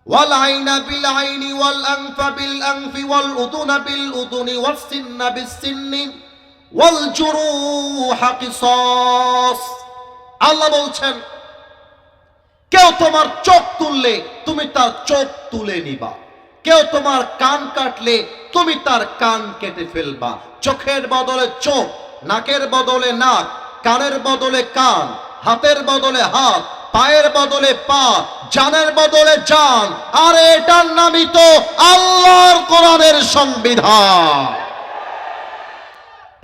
ওয়াল আইনা বিল আইনি ওয়াল আনফা বিল আনফি ওয়াল উযুনা বিল উযুনি ওয়াস সিন্না বিস সিন্নি ওয়াল জুরুহা কিসাস। আল্লাহ বলছেন, কেউ তোমার চোখ তুললে তুমি তার চোখ তুলে নিবা, কেউ তোমার কান কাটলে তুমি তার কান কেটে ফেলবা। চোখের বদলে চোখ, নাকের বদলে নাক, কানের বদলে কান, হাতের বদলে হাত, পায়ের বদলে পা, জানের বদলে জান। আর এটার নামই তো আল্লাহর কোরআনের সংবিধান।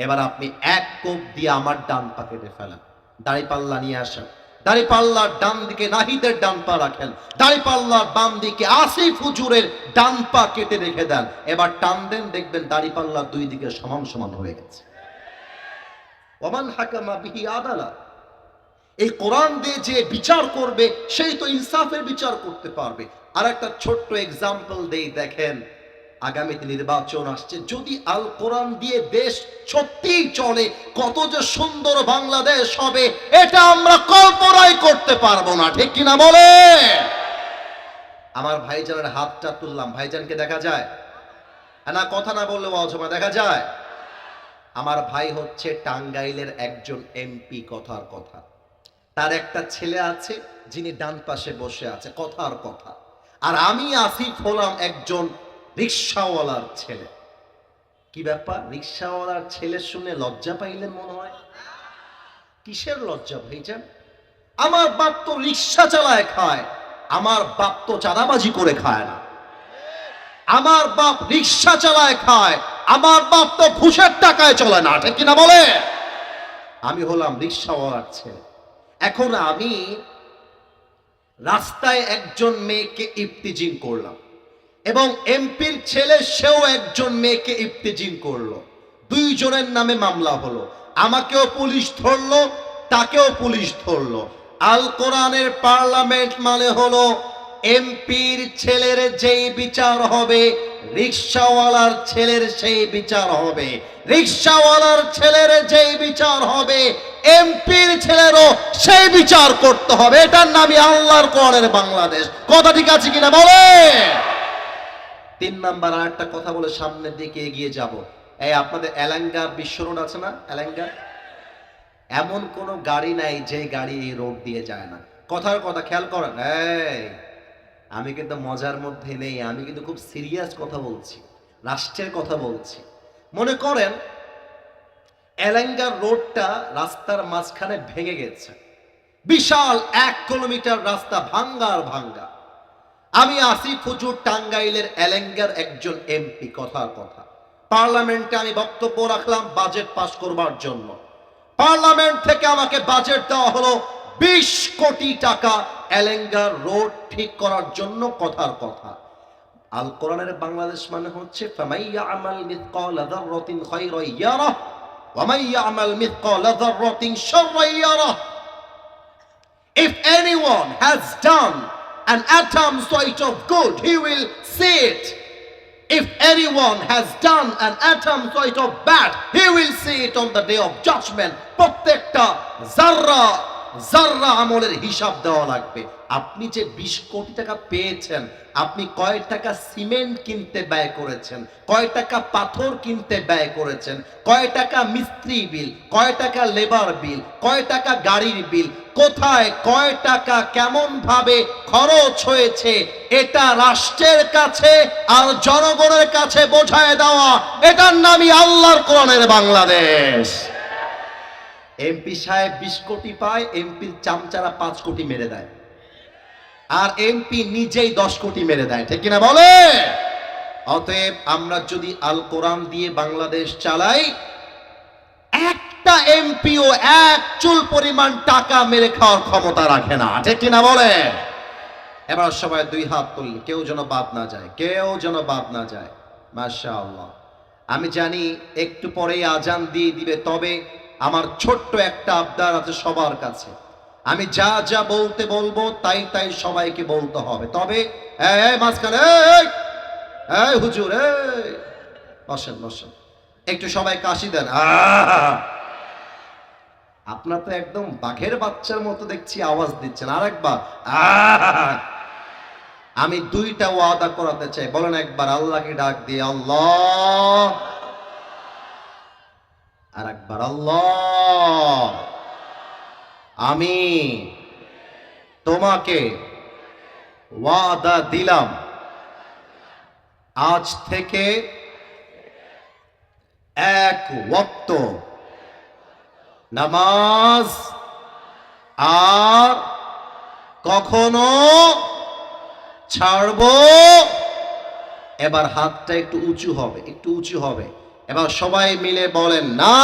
এবার আপনি এক কোপ দিয়ে আমার ডান পা কেটে ফেলেন, দাড়িপাল্লা নিয়ে আসেন, দাড়িপাল্লার ডান দিকে নাহিদের ডান পা রাখেন, দাড়িপাল্লার বাম দিকে আসিফ হুজুরের ডান পা কেটে রেখে দেন। এবার টান দেন, দেখবেন দাড়িপাল্লা দুই দিকে সমান সমান হয়ে গেছে। ওমান হাকামা বিহি আদালা। এই কোরআন দিয়ে যে বিচার করবে সেই তো ইনসাফের বিচার করতে পারবে। আর একটা ছোট্ট এক্সাম্পল দেই, দেখেন আগামীতে নির্বাচন আসছে, যদি আল কোরআন দিয়ে দেশ সত্যিই চলে, কত যে সুন্দর বাংলাদেশ হবে এটা আমরা কল্পনাই করতে পারবো না, ঠিক কিনা বলে? আমার ভাইজানের হাতটা তুললাম, ভাইজানকে দেখা যায় না? কথা না বললেও অজমা দেখা যায়। আমার ভাই হচ্ছে টাঙ্গাইলের একজন এমপি, কথার কথা। তার একটা ছেলে আছে যিনি ডান পাশে বসে আছে, কথার কথা। আর আমি আসিফ হলাম একজন রিকশাওয়ালার ছেলে। কি ব্যাপার? রিকশাওয়ালার ছেলে শুনে লজ্জা পাইলেন মনে হয়? কিসের লজ্জা ভাইজান? আমার বাপ তো রিকশা চালায় খায়, আমার বাপ তো চাঁদাবাজি করে খায় না। আমার বাপ রিকশা চালায় খায়, আমার বাপ তো ঘুষের টাকায় চলে না, ঠিক কিনা বলে? আমি হলাম রিকশাওয়ালার ছেলে। এখন আমি রাস্তায় একজন মেয়েকে ইফতিজিং করলাম এবং এমপির ছেলে সেও একজন মেয়েকে ইফতিজিং করলো। দুইজনের নামে মামলা হলো, আমাকেও পুলিশ ধরলো, তাকেও পুলিশ ধরলো। আল কোরআনের পার্লামেন্ট মানে হলো এমপির ছেলের যেই বিচার হবে রিকশাওয়ালার ছেলের সেই বিচার হবে, রিকশাওয়ালার ছেলের যেই বিচার হবে এমপির ছেলেরও সেই বিচার করতে হবে। এটার নামই আল্লাহর কোরআনের বাংলাদেশ। কথা ঠিক আছে কিনা বলে? 3 নাম্বার আর একটা কথা বলে সামনের দিকে এগিয়ে যাব। এই আপনাদের এলাঙ্গা বিশ্ব রোড আছে না? এলাঙ্গা এমন কোন গাড়ি নাই যে গাড়ি এই রোড দিয়ে যায় না। কথার কথা খেয়াল করেন। এই আমি কিন্তু মজার মধ্যে নেই, আমি কিন্তু খুব সিরিয়াস কথা বলছি, রাষ্ট্রের কথা বলছি। মনে করেন এলাঙ্গার রোডটা রাস্তার মাঝখানে ভেঙে গেছে, বিশাল 1 কিলোমিটার রাস্তা ভাঙ্গার ভাঙ্গা। আমি আসিফ হুজুর টাঙ্গাইলের এলাঙ্গার একজন এমপি, কথার কথা। পার্লামেন্টে আমি বক্তব্য রাখলাম বাজেট পাস করবার জন্য। পার্লামেন্ট থেকে আমাকে বাজেট দেওয়া হলো 20 কোটি টাকা এলাঙ্গার রোড ঠিক করার জন্য, কথার কথা। আল কোরআনের বাংলাদেশ মানে হচ্ছে ফামাইয়া আমাল মিসকালা যাররাতিন খায়রান ইয়ারাহ ওয়া মাইয়া আমাল মিসকালা যাররাতিন শাররান ইয়ারাহ। If anyone has done an atom sort of good, he will see it. If anyone has done an atom sort of bad, he will see it on the day of judgment. প্রত্যেকটা জাররা যাররা আমলের হিসাব দেওয়া লাগবে। আপনি যে 20 কোটি টাকা পেয়েছেন, আপনি কয় টাকা সিমেন্ট কিনতে ব্যয় করেছেন, কয় টাকা পাথর কিনতে ব্যয় করেছেন, কয় টাকা মিস্ত্রি বিল, কয় টাকা লেবার বিল, কয় টাকা গাড়ির বিল, কোথায় কয় টাকা কেমন ভাবে খরচ হয়েছে, এটা রাষ্ট্রের কাছে আর জনগণের কাছে বোঝায় দেওয়া, এটার নামই আল্লাহর কোরআনের বাংলাদেশ। এমপি সাহেব 20 কোটি পায়, এমপির চামচারা 5 কোটি মেরে দেয়, আর এমপি নিজেই 10 কোটি মেরে দেয়, ঠিক কিনা বলে? অতএব আমরা যদি আল কোরআন দিয়ে বাংলাদেশ চালাই, একটা এমপিও এক চুল পরিমাণ টাকা মেরে খাওয়ার ক্ষমতা রাখে না, ঠিক কিনা বলে? এবার সবাই 2 হাত তুলল, কেউ যেন বাদ না যায়, কেউ যেন বাদ না যায়। মাশাআল্লাহ। আমি জানি একটু পরেই আজান দিয়ে দিবে, তবে আমার ছোট্ট একটা আবদার আছে সবার কাছে। আমি যা যা বলতে বলবো তাই তাই সবাইকে বলতে হবে। তবে এই মাঝখানে এই হুজুর, এই বসেন বসেন, একটু সবাই কাশি দেন। আপনার তো একদম বাঘের বাচ্চার মতো দেখছি আওয়াজ দিচ্ছেন। আরেকবার আমি 2টা ওয়াদা করাতে চাই। বলেন একবার আল্লাহকে ডাক দিয়ে আল্লাহ, আর একবার আল্লাহ। আমি তোমাকে ওয়াদা দিলাম, আজ থেকে 1 ওয়াক্ত নামাজ আর কখনো ছাড়বো। এবার হাতটা একটু উঁচু হবে, একটু উঁচু হবে। এবার সবাই মিলে বলেন না।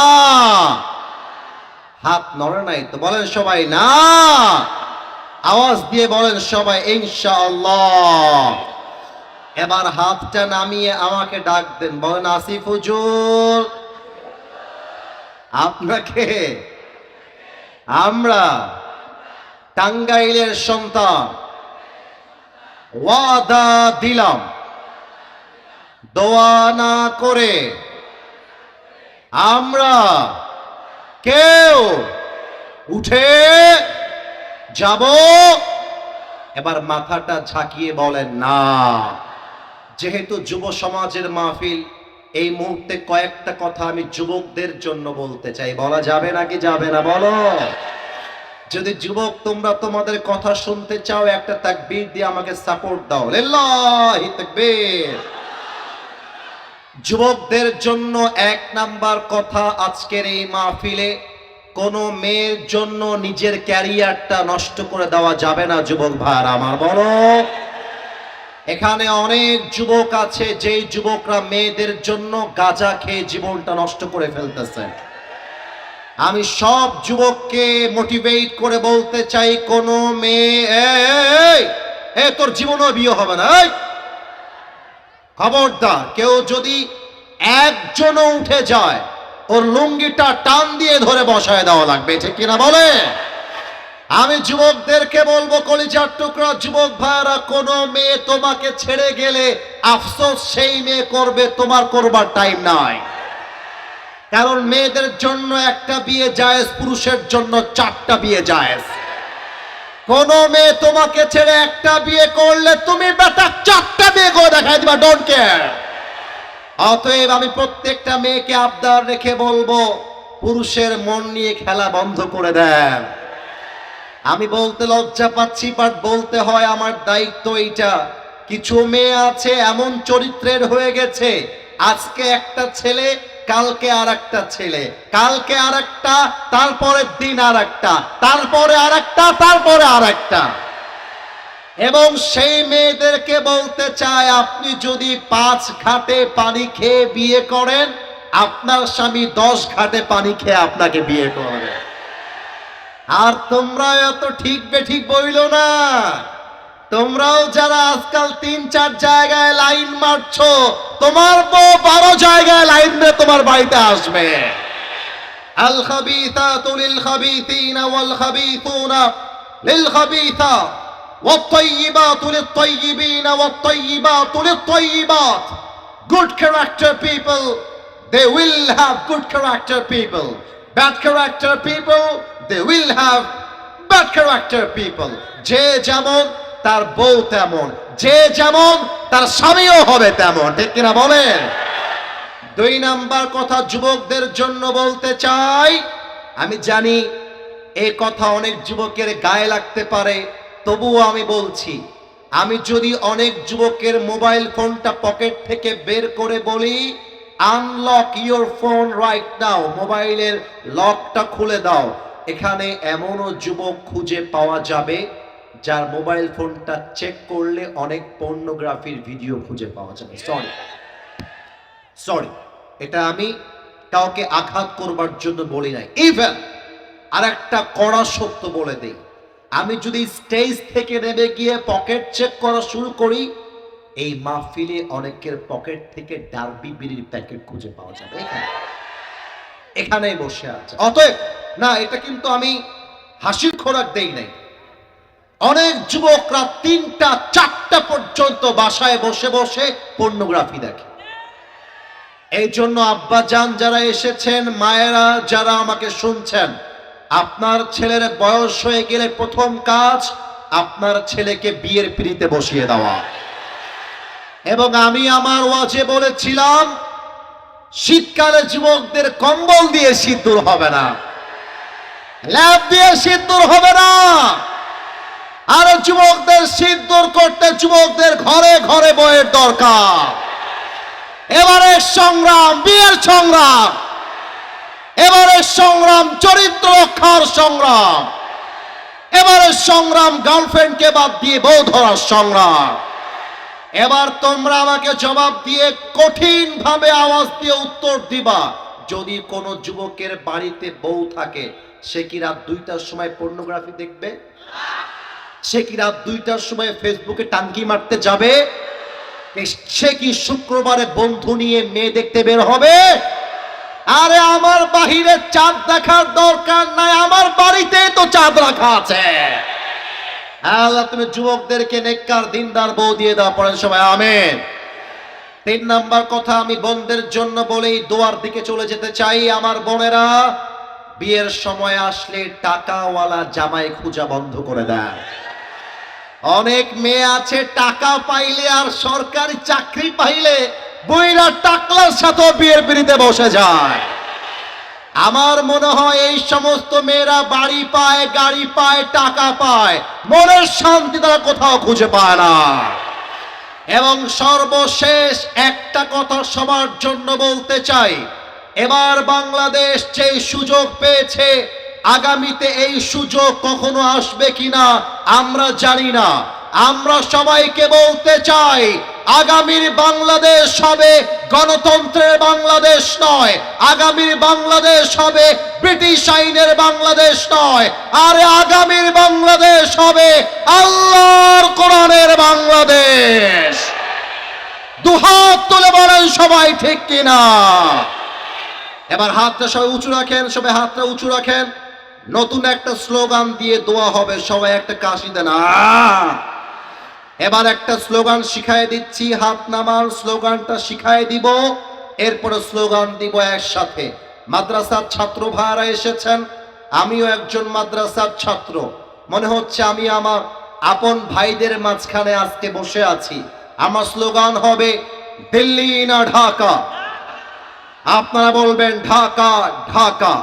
হাত নড়ে নাই তো, বলেন সবাই না। আওয়াজ দিয়ে বলেন সবাই ইনশাআল্লাহ। এবার হাতটা নামিয়ে আমাকে ডাক দেন, বলেন আসিফ হুজুর, আপনাকে আমরা টাঙ্গাইলের সন্তান ওয়াদা দিলাম, দোয়া না করে আমরা কেউ উঠে যাব। এবার মাথাটা ঝাঁকিয়ে বলেন না। যেহেতু যুব সমাজের মাহফিল, এই মুহূর্তে কয়েকটা কথা আমি যুবকদের জন্য বলতে চাই। বলা যাবে নাকি যাবে না বলো? যদি যুবক তোমরা তোমাদের কথা শুনতে চাও, একটা তাকবীর দিয়ে আমাকে সাপোর্ট দাও। লিল্লাহি তাকবীর। যুবকদের জন্য 1 নাম্বার কথা, আজকের এই মাহফিলে কোনো মেয়ের জন্য নিজের ক্যারিয়ারটা নষ্ট করে দেওয়া যাবে না। যুবক ভাইরা আমার, বলো। এখানে অনেক যুবক আছে, যেই যুবকরা মেয়েদের জন্য গাঁজা খেয়ে জীবনটা নষ্ট করে ফেলতেছে। আমি সব যুবককে মোটিভেট করে বলতে চাই, কোন মেয়ে তোর জীবনও বিয়ে হবে না, খবরদার। কেউ যদি একজনও উঠে যায়, ওর লুঙ্গিটা টান দিয়ে ধরে বসায় দেওয়া লাগবে, ঠিক কিনা বলে? আমি যুবকদেরকে বলবো, কলিজার টুকরা যুবক ভাইরা, কোন মেয়ে তোমাকে ছেড়ে গেলে আফসোস সেই মেয়ে করবে, তোমার করবার টাইম নাই। কারণ মেয়েদের জন্য একটা বিয়ে জায়েজ, পুরুষের জন্য 4টা বিয়ে জায়েজ। কোন মেয়ে তোমাকে ছেড়ে একটা বিয়ে করলে তুমি বেটা 4টা বিয়ে করে দেখাই দিবা, ডোন্ট কেয়ার। অতএব আমি প্রত্যেকটা মেয়েকে আবদার রেখে বলবো, পুরুষের মন নিয়ে খেলা বন্ধ করে দেন। আমি বলতে লজ্জা পাচ্ছি, বাট বলতে হয়, আমার দায়িত্ব এইটা। কিছু মেয়ে আছে এমন চরিত্রের হয়ে গেছে, আজকে একটা ছেলে, কালকে আর একটা ছেলে, কালকে আর একটা, তারপরের দিন আর একটা, তারপরে আর একটা, তারপরে আর একটা। এবং সেই মেয়েদেরকে বলতে চায়, আপনি যদি 5 ঘাটে পানি খেয়ে বিয়ে করেন, আপনার স্বামী 10 ঘাটে পানি খেয়ে আপনাকে বিয়ে করবে। আর তোমরা এত ঠিক বেঠিক বইল না। তোমরাও যারা আজকাল 3-4 জায়গায় লাইন মারছো, তোমার বউ 12 জায়গায় লাইন দিয়ে তোমার বাড়িতে আসবে। আল খাবিসাতু লিল খাবিসিনা ওয়াল খাবিসুনা লিল খাবিসাত ওয়াত তাইয়িবাতু লিত তাইয়িবিনা ওয়াত তাইয়িবাতু লিত তাইয়িবাত। Good character people, they will have good character people. Bad character people, they will have bad character people. যে যেমন তার বউ তেমন, যে যেমন তার স্বামীও হবে তেমন, ঠিক কিনা বলেন? 2 নাম্বার কথা যুবকদের জন্য বলতে চাই, আমি জানি এই কথা অনেক যুবকের গায়ে লাগতে পারে, তবুও আমি বলছি, আমি যদি অনেক যুবকের মোবাইল ফোনটা পকেট থেকে বের করে বলি unlock your phone right now, মোবাইলের লকটা খুলে দাও, এখানে এমনও যুবক খুঁজে পাওয়া যাবে যার মোবাইল ফোনটা চেক করলে অনেক পর্নোগ্রাফির ভিডিও খুঁজে পাওয়া যাবে। সরি, এটা আমি কাউকে আঘাত করবার জন্য বলি নাই। ইভেন আর একটা কড়া সত্য বলে দেই, আমি যদি স্টেজ থেকে নেমে গিয়ে পকেট চেক করা শুরু করি, এই মাহফিলে অনেকের পকেট থেকে ডার্বি বিড়ির প্যাকেট খুঁজে পাওয়া যাবে এখানেই বসে আছে। অতএব না, এটা কিন্তু আমি হাসির খোরাক দেই নাই। অনেক যুবকরা 3টা 4টা পর্যন্ত বাসায় বসে বসে পর্নোগ্রাফি দেখে। এই জন্য আব্বা জান যারা এসেছেন, মায়েরা যারা আমাকে শুনছেন, আপনার ছেলের বয়স হয়ে গেলে প্রথম কাজ আপনার ছেলেকে বিয়ের পিঁড়িতে বসিয়ে দেওয়া। এবং আমি আমার ওয়াজে বলেছিলাম, শীতকালে যুবকদের কম্বল দিয়ে সিঁদুর হবে না, ল্যাপ দিয়ে সিঁদুর হবে না, আর যুবকদের সিঁদুর করতে যুবকদের ঘরে ঘরে বইয়ের দরকার। এবারে সংগ্রাম বিয়ের সংগ্রাম, এবারে সংগ্রাম চরিত্র রক্ষার সংগ্রাম, এবারে সংগ্রাম গার্লফ্রেন্ডকে বাদ দিয়ে বউ ধরার সংগ্রাম। এবার তোমরা আমাকে জবাব দিয়ে কঠিন ভাবে আওয়াজ দিয়ে উত্তর দিবা, যদি কোনো যুবকের বাড়িতে বউ থাকে, সে কি রাত 2টার সময় পর্নোগ্রাফি দেখবে? সে কি রাত 2টার সময় ফেসবুকে টাঙ্কি মারতে যাবে? সে কি শুক্রবারে বন্ধু নিয়ে মেয়ে দেখতে বের হবে? আরে আমার বাহিরে চাঁদ দেখার দরকার নাই, আমার বাড়িতে তো চাঁদ রাখা আছে। আল্লাহ তুমি যুবকদেরকে নেককার দিনদার বউ দিয়ে দাও, পড়েন সবাই আমিন। 3 নাম্বার কথা আমি বোনদের জন্য বলেই দোয়ার দিকে চলে যেতে চাই। আমার বোনেরা, বিয়ের সময় আসলে টাকাওয়ালা জামাই খোঁজা বন্ধ করে দেয়। অনেক মেয়ে আছে টাকা পাইলে আর সরকারি চাকরি পাইলে বইরা টাকলার সাথে বিয়ের পিঁড়িতে বসে যায়। আমার মনে হয় এই সমস্ত মেয়েরা বাড়ি পায়, গাড়ি পায়, টাকা পায়, মনের শান্তি তারা কোথাও খুঁজে পায় না। এবং সর্বশেষ একটা কথা সবার জন্য বলতে চাই, এবার বাংলাদেশ যে সুযোগ পেয়েছে, আগামীতে এই সুযোগ কখনো আসবে কিনা আমরা জানি না। আমরা সবাইকে বলতে চাই, আগামীর বাংলাদেশ হবে গণতন্ত্রের বাংলাদেশ নয়, আগামীর বাংলাদেশ হবে ব্রিটিশ আইনের বাংলাদেশ নয়, আরে আগামীর বাংলাদেশ হবে আল্লাহর কোরআনের বাংলাদেশ। দুহাত তুলে বলেন সবাই ঠিক কিনা? এবার হাতটা সবাই উঁচু রাখেন, সবাই হাতটা উঁচু রাখেন। নতুন একটা স্লোগান দিয়ে দোয়া হবে, সবাই একটা কাশি দেন। এবার একটা স্লোগান শিখাই দিচ্ছি, হাত নামার স্লোগানটা শিখাই দিব, এরপরে স্লোগান দিব একসাথে। মাদ্রাসার ছাত্র ভাইরা এসেছেন, আমিও একজন মাদ্রাসার ছাত্র, মনে হচ্ছে আমি আমার আপন ভাইদের মাঝখানে আজকে বসে আছি। আমার স্লোগান হবে দিল্লি না ঢাকা। আপনারা বলবেন ঢাকা ঢাকা,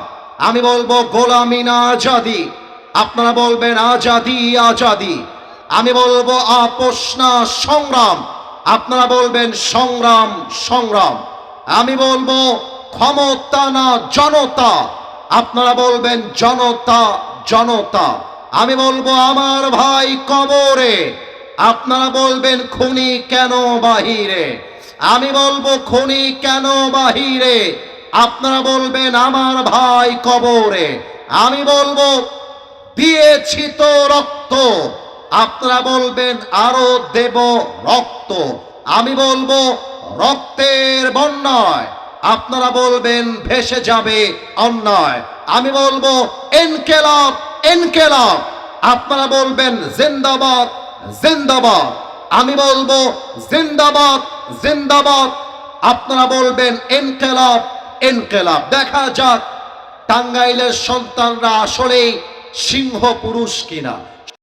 আমি বলবো গোলামি না আজাদি, আপনারা বলবেন আজাদি আজাদি। আমি বলবো আপোষ না সংগ্রাম, আপনারা বলবেন সংগ্রাম সংগ্রাম। আমি বলবো ক্ষমতা না জনতা, আপনারা বলবেন জনতা জনতা। আমি বলবো আমার ভাই কবরে, আপনারা বলবেন খুনি কেন বাহিরে। আমি বলবো খুনি কেন বাহিরে, আপনারা বলবেন আমার ভাই কবরে। আমি বলবো দিয়েছি তো রক্ত, আপনারা বলবেন আরো দেব রক্ত। আমি বলবো রক্তের বন্যায়, আপনারা বলবেন ভেসে যাবে অন্যায়। আমি বলবো ইনকিলাব ইনকিলাব, আপনারা বলবেন জিন্দাবাদ জিন্দাবাদ। আমি বলবো জিন্দাবাদ জিন্দাবাদ, আপনারা বলবেন ইনকিলাব ইনকিলাব। দেখা যাক টাঙ্গাইলের সন্তানরা আসলেই সিংহ পুরুষ কিনা।